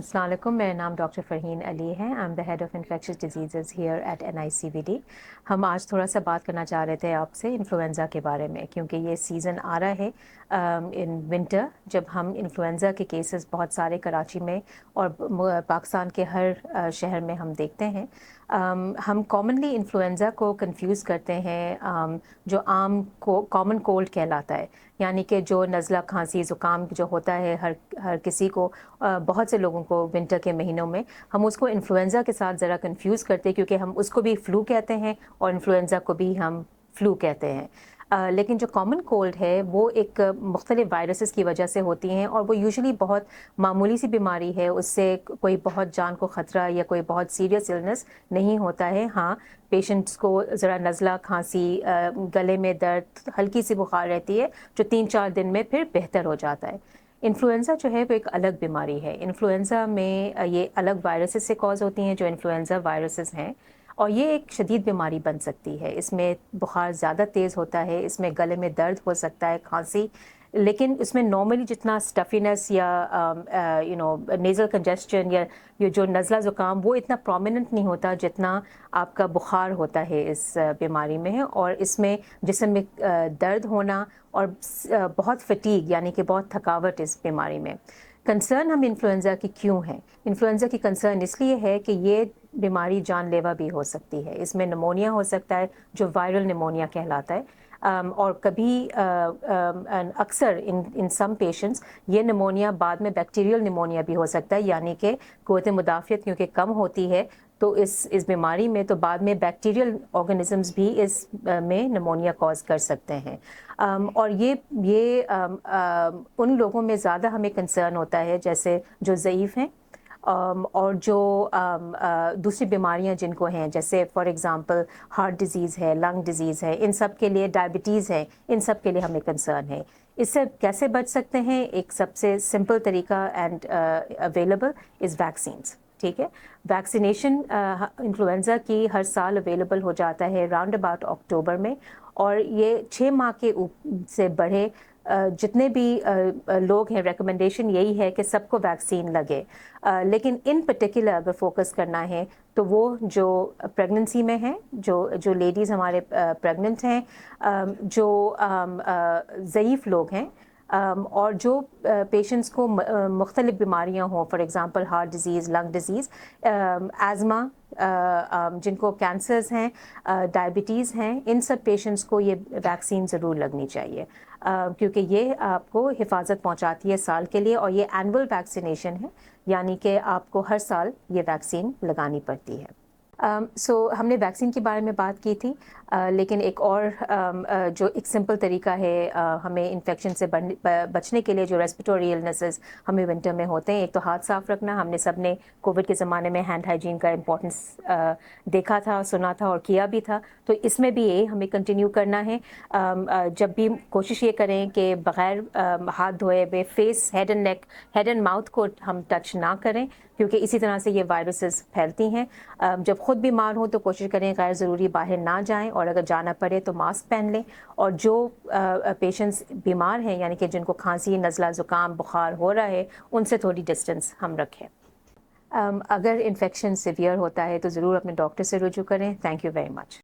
السلام علیکم، میرا نام ڈاکٹر فرحین علی ہے. I am the head of infectious diseases here at NICVD. ہم آج تھوڑا سا بات کرنا چاہ رہے تھے آپ سے انفلوئنزا کے بارے میں، کیونکہ یہ سیزن آ رہا ہے ان ونٹر، جب ہم انفلوئنزا کے کیسز بہت سارے کراچی میں اور پاکستان کے ہر شہر میں ہم دیکھتے ہیں. ہم کامنلی انفلوئنزا کو کنفیوز کرتے ہیں جو عام کامن کولڈ کہلاتا ہے، یعنی کہ جو نزلہ کھانسی زکام جو ہوتا ہے ہر کسی کو، بہت سے لوگوں کو ونٹر کے مہینوں میں، ہم اس کو انفلوئنزا کے ساتھ ذرا کنفیوز کرتے ہیں، کیونکہ ہم اس کو بھی فلو کہتے ہیں اور انفلوئنزا کو بھی ہم فلو کہتے ہیں. لیکن جو کامن کولڈ ہے وہ ایک مختلف وائرسز کی وجہ سے ہوتی ہیں، اور وہ یوزلی بہت معمولی سی بیماری ہے، اس سے کوئی بہت جان کو خطرہ یا کوئی بہت سیریس النس نہیں ہوتا ہے. ہاں، پیشنٹس کو ذرا نزلہ کھانسی، گلے میں درد، ہلکی سی بخار رہتی ہے جو 3-4 دن میں پھر بہتر ہو جاتا ہے. انفلوئنزا جو ہے وہ ایک الگ بیماری ہے. انفلوئنزا میں یہ الگ وائرسز سے کاز ہوتی ہیں جو انفلوئنزا وائرسز ہیں، اور یہ ایک شدید بیماری بن سکتی ہے. اس میں بخار زیادہ تیز ہوتا ہے، اس میں گلے میں درد ہو سکتا ہے، کھانسی، لیکن اس میں نارملی جتنا اسٹفینس یا نیزل کنجسشن یا یہ جو نزلہ زکام وہ اتنا پرومیننٹ نہیں ہوتا جتنا آپ کا بخار ہوتا ہے اس بیماری میں. اور اس میں جسم میں درد ہونا اور بہت فٹیگ یعنی کہ بہت تھکاوٹ اس بیماری میں. کنسرن ہم انفلوئنزا کی کیوں ہیں؟ انفلوئنزا کی کنسرن اس لیے ہے کہ یہ بیماری جان لیوا بھی ہو سکتی ہے. اس میں نمونیا ہو سکتا ہے جو وائرل نمونیا کہلاتا ہے، اور کبھی اکثر ان سم پیشنٹس یہ نمونیا بعد میں بیکٹیریل نمونیا بھی ہو سکتا ہے، یعنی کہ قوت مدافعت کیونکہ کم ہوتی ہے تو اس بیماری میں تو بعد میں بیکٹیریل آرگنزمز بھی اس میں نمونیا کاز کر سکتے ہیں. اور یہ ان لوگوں میں زیادہ ہمیں کنسرن ہوتا ہے جیسے جو ضعیف ہیں اور جو دوسری بیماریاں جن کو ہیں، جیسے فار ایگزامپل ہارٹ ڈیزیز ہے، لنگ ڈیزیز ہے، ان سب کے لیے، ڈائبٹیز ہے، ان سب کے لیے ہمیں کنسرن ہے. اس سے کیسے بچ سکتے ہیں؟ ایک سب سے سمپل طریقہ اینڈ اویلیبل از ویکسینس. ٹھیک ہے، ویکسینیشن انفلوئنزا کی ہر سال اویلیبل ہو جاتا ہے راؤنڈ اباؤٹ اکتوبر میں، اور یہ 6 ماہ کے سے بڑھے جتنے بھی لوگ ہیں، ریکمنڈیشن یہی ہے کہ سب کو ویکسین لگے. لیکن ان پرٹیکولر اگر فوکس کرنا ہے تو وہ جو پریگننسی میں ہیں، جو لیڈیز ہمارے پریگننٹ ہیں، جو ضعیف لوگ ہیں، اور جو پیشنٹس کو مختلف بیماریاں ہوں، for example heart disease, lung disease, asthma, جن کو کینسرز ہیں، ڈائبٹیز ہیں، ان سب پیشنٹس کو یہ ویکسین ضرور لگنی چاہیے، کیونکہ یہ آپ کو حفاظت پہنچاتی ہے سال کے لیے، اور یہ اینول ویکسینیشن ہے، یعنی کہ آپ کو ہر سال یہ ویکسین لگانی پڑتی ہے. ہم نے ویکسین کے بارے میں بات کی تھی، لیکن ایک اور جو ایک سمپل طریقہ ہے ہمیں انفیکشن سے بچنے کے لیے، جو ریسپیٹوری النسز ہمیں ونٹر میں ہوتے ہیں، ایک تو ہاتھ صاف رکھنا. ہم نے سب نے کووڈ کے زمانے میں ہینڈ ہائیجین کا امپورٹنس دیکھا تھا، سنا تھا اور کیا بھی تھا، تو اس میں بھی یہ ہمیں کنٹینیو کرنا ہے. جب بھی کوشش یہ کریں کہ بغیر ہاتھ دھوئے ہوئے فیس، ہیڈ اینڈ ماؤتھ کو ہم ٹچ نہ کریں، کیونکہ اسی طرح سے یہ وائرسز پھیلتی ہیں. جب خود بیمار ہوں تو کوشش کریں غیر ضروری باہر نہ جائیں، اور اگر جانا پڑے تو ماسک پہن لیں. اور جو پیشنٹس بیمار ہیں، یعنی کہ جن کو کھانسی، نزلہ زکام، بخار ہو رہا ہے، ان سے تھوڑی ڈسٹینس ہم رکھیں. اگر انفیکشن سیویئر ہوتا ہے تو ضرور اپنے ڈاکٹر سے رجوع کریں. Thank you very much.